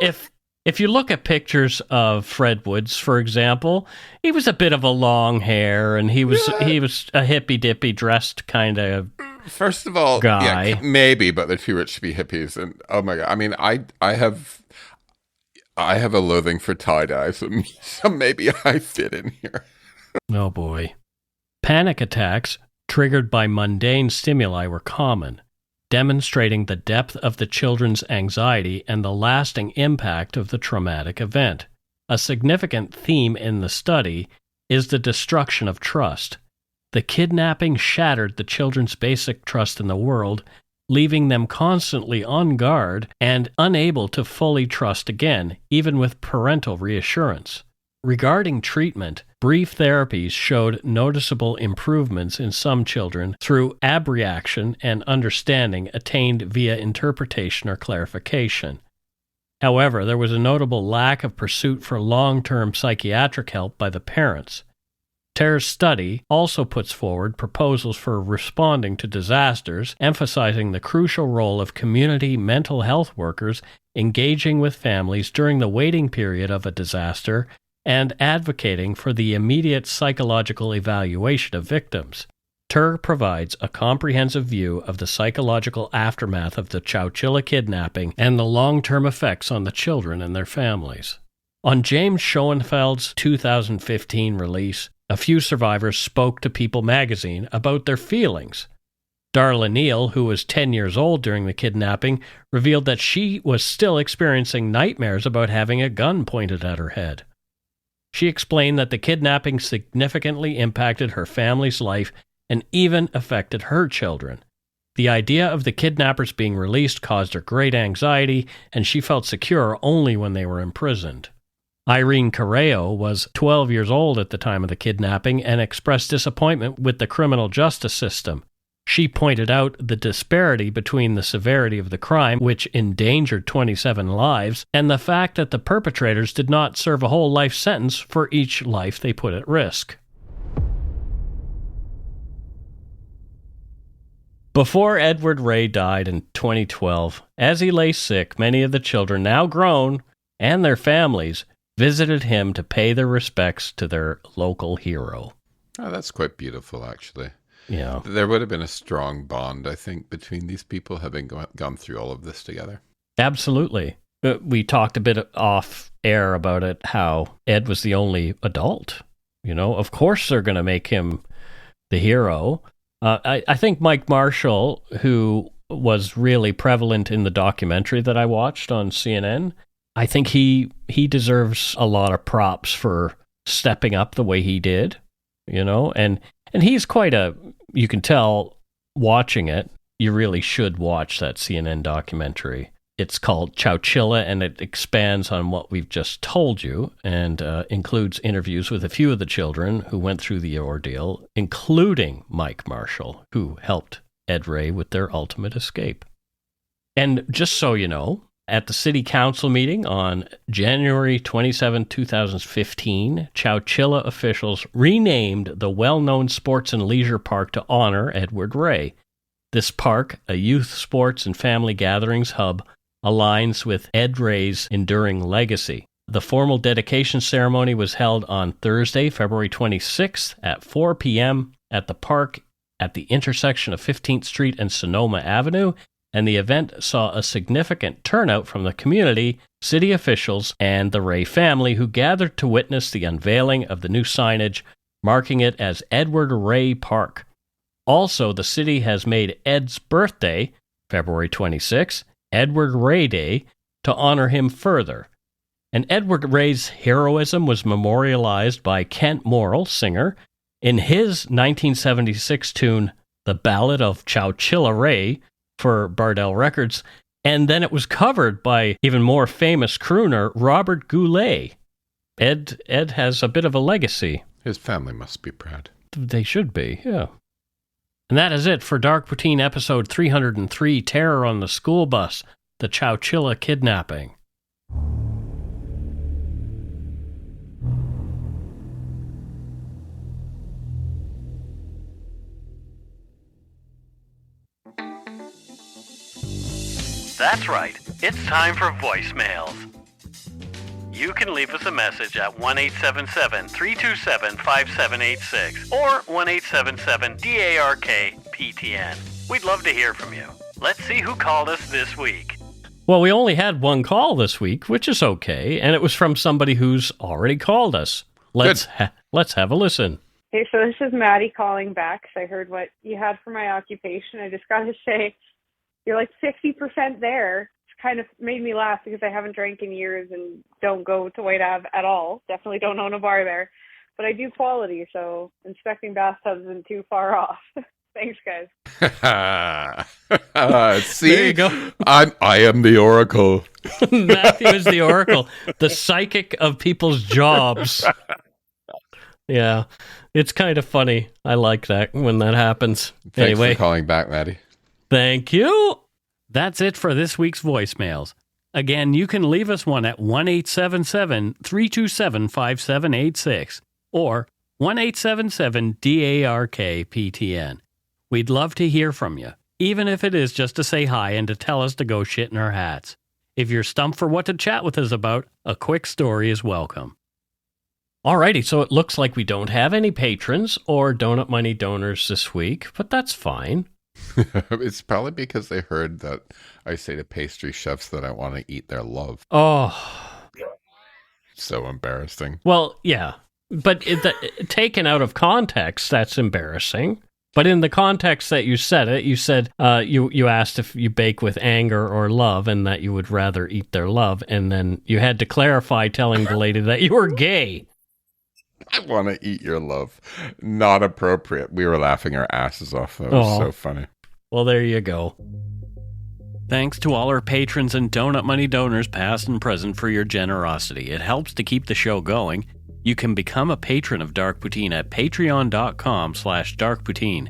Speaker 2: if you look at pictures of Fred Woods, for example, he was a bit of a long hair, and he was a hippy-dippy dressed kind of
Speaker 3: First of all,
Speaker 2: guy.
Speaker 3: Yeah, maybe, but they're too rich to be hippies. And oh my god, I mean, I have a loathing for tie-dye, so maybe I fit in here.
Speaker 2: Oh boy. Panic attacks triggered by mundane stimuli were common, demonstrating the depth of the children's anxiety and the lasting impact of the traumatic event. A significant theme in the study is the destruction of trust. The kidnapping shattered the children's basic trust in the world, leaving them constantly on guard and unable to fully trust again, even with parental reassurance. Regarding treatment, brief therapies showed noticeable improvements in some children through abreaction and understanding attained via interpretation or clarification. However, there was a notable lack of pursuit for long-term psychiatric help by the parents. Ter's study also puts forward proposals for responding to disasters, emphasizing the crucial role of community mental health workers engaging with families during the waiting period of a disaster and advocating for the immediate psychological evaluation of victims. Ter provides a comprehensive view of the psychological aftermath of the Chowchilla kidnapping and the long-term effects on the children and their families. On James Schoenfeld's 2015 release, a few survivors spoke to People magazine about their feelings. Darla Neal, who was 10 years old during the kidnapping, revealed that she was still experiencing nightmares about having a gun pointed at her head. She explained that the kidnapping significantly impacted her family's life and even affected her children. The idea of the kidnappers being released caused her great anxiety, and she felt secure only when they were imprisoned. Irene Carreo was 12 years old at the time of the kidnapping and expressed disappointment with the criminal justice system. She pointed out the disparity between the severity of the crime, which endangered 27 lives, and the fact that the perpetrators did not serve a whole life sentence for each life they put at risk. Before Edward Ray died in 2012, as he lay sick, many of the children, now grown, and their families, visited him to pay their respects to their local hero.
Speaker 3: Oh, that's quite beautiful, actually.
Speaker 2: Yeah.
Speaker 3: There would have been a strong bond, I think, between these people having gone through all of this together.
Speaker 2: Absolutely. We talked a bit off air about it, how Ed was the only adult. You know, of course they're going to make him the hero. I think Mike Marshall, who was really prevalent in the documentary that I watched on CNN, I think he deserves a lot of props for stepping up the way he did, you know, and he's quite you can tell watching it, you really should watch that CNN documentary. It's called Chowchilla, and it expands on what we've just told you and includes interviews with a few of the children who went through the ordeal, including Mike Marshall, who helped Ed Ray with their ultimate escape. And just so you know, at the City Council meeting on January 27, 2015, Chowchilla officials renamed the well-known sports and leisure park to honor Edward Ray. This park, a youth sports and family gatherings hub, aligns with Ed Ray's enduring legacy. The formal dedication ceremony was held on Thursday, February 26th at 4 p.m. at the park at the intersection of 15th Street and Sonoma Avenue, and the event saw a significant turnout from the community, city officials, and the Ray family, who gathered to witness the unveiling of the new signage, marking it as Edward Ray Park. Also, the city has made Ed's birthday, February 26, Edward Ray Day, to honor him further. And Edward Ray's heroism was memorialized by Kent Morrill, singer, in his 1976 tune, The Ballad of Chowchilla Ray, for Bardell Records, and then it was covered by even more famous crooner Robert Goulet. Ed has a bit of a legacy.
Speaker 3: His family must be proud.
Speaker 2: They should be, yeah. And that is it for Dark Poutine episode 303, Terror on the School Bus, the Chowchilla Kidnapping.
Speaker 15: That's right. It's time for voicemails. You can leave us a message at 1-877-327-5786 or 1-877-DARK-PTN. We'd love to hear from you. Let's see who called us this week.
Speaker 2: Well, we only had one call this week, which is okay, and it was from somebody who's already called us. Let's have a listen.
Speaker 16: Hey, so this is Maddie calling back because I heard what you had for my occupation. I just got to say, you're like 50% there. It's kind of made me laugh because I haven't drank in years and don't go to White Ave at all. Definitely don't own a bar there. But I do quality, so inspecting bathtubs isn't too far off. Thanks, guys.
Speaker 3: See,
Speaker 2: there you go.
Speaker 3: I am the oracle.
Speaker 2: Matthew is the oracle, the psychic of people's jobs. Yeah, it's kind of funny. I like that when that happens.
Speaker 3: Thanks for calling back, Maddie.
Speaker 2: Thank you.
Speaker 1: That's it for this week's voicemails. Again, you can leave us one at 1-877-327-5786 or 1-877-DARK-PTN. We'd love to hear from you, even if it is just to say hi and to tell us to go shit in our hats. If you're stumped for what to chat with us about, a quick story is welcome.
Speaker 2: Alrighty, so it looks like we don't have any patrons or donut money donors this week, but that's fine.
Speaker 3: It's probably because they heard that I say to pastry chefs that I want to eat their love.
Speaker 2: Oh.
Speaker 3: So embarrassing.
Speaker 2: Well, yeah, but taken out of context, that's embarrassing. But in the context that you said it, you said you asked if you bake with anger or love and that you would rather eat their love, and then you had to clarify telling the lady that you were gay.
Speaker 3: I want to eat your love. Not appropriate. We were laughing our asses off. That was so funny.
Speaker 2: Well, there you go.
Speaker 1: Thanks to all our patrons and donut money donors past and present for your generosity. It helps to keep the show going. You can become a patron of Dark Poutine at patreon.com/darkpoutine.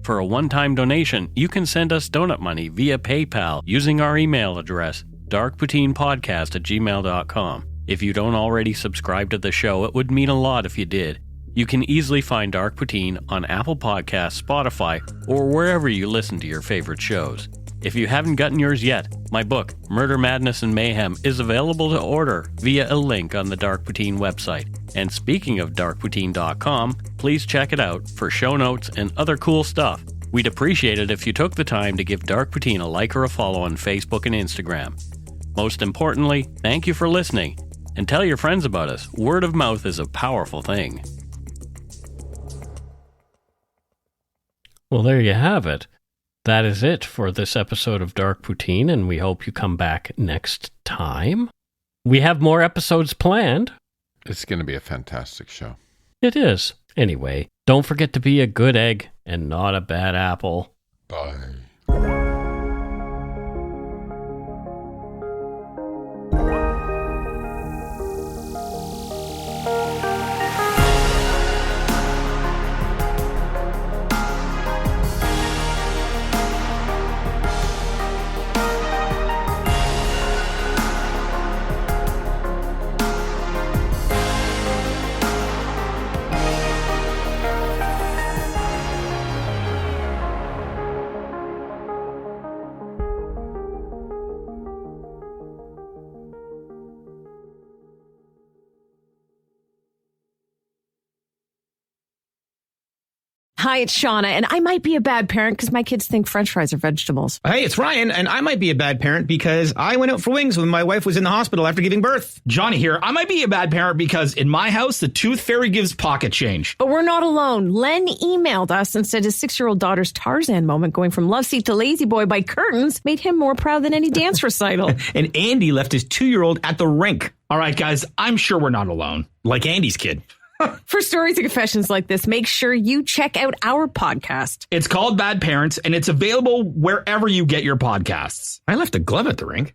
Speaker 1: For a one-time donation, you can send us donut money via PayPal using our email address, darkpoutinepodcast@gmail.com. If you don't already subscribe to the show, it would mean a lot if you did. You can easily find Dark Poutine on Apple Podcasts, Spotify, or wherever you listen to your favorite shows. If you haven't gotten yours yet, my book, Murder, Madness, and Mayhem, is available to order via a link on the Dark Poutine website. And speaking of darkpoutine.com, please check it out for show notes and other cool stuff. We'd appreciate it if you took the time to give Dark Poutine a like or a follow on Facebook and Instagram. Most importantly, thank you for listening. And tell your friends about us. Word of mouth is a powerful thing.
Speaker 2: Well, there you have it. That is it for this episode of Dark Poutine, and we hope you come back next time. We have more episodes planned.
Speaker 3: It's going to be a fantastic show.
Speaker 2: It is. Anyway, don't forget to be a good egg and not a bad apple.
Speaker 3: Bye.
Speaker 17: Hi, it's Shauna, and I might be a bad parent because my kids think French fries are vegetables.
Speaker 18: Hey, it's Ryan, and I might be a bad parent because I went out for wings when my wife was in the hospital after giving birth.
Speaker 19: Johnny here. I might be a bad parent because in my house, the tooth fairy gives pocket change.
Speaker 17: But we're not alone. Len emailed us and said his 6-year-old daughter's Tarzan moment going from love seat to lazy boy by curtains made him more proud than any dance recital.
Speaker 19: And Andy left his 2-year-old at the rink. All right, guys, I'm sure we're not alone. Like Andy's kid.
Speaker 17: For stories and confessions like this, make sure you check out our podcast.
Speaker 19: It's called Bad Parents, and it's available wherever you get your podcasts.
Speaker 18: I left a glove at the rink.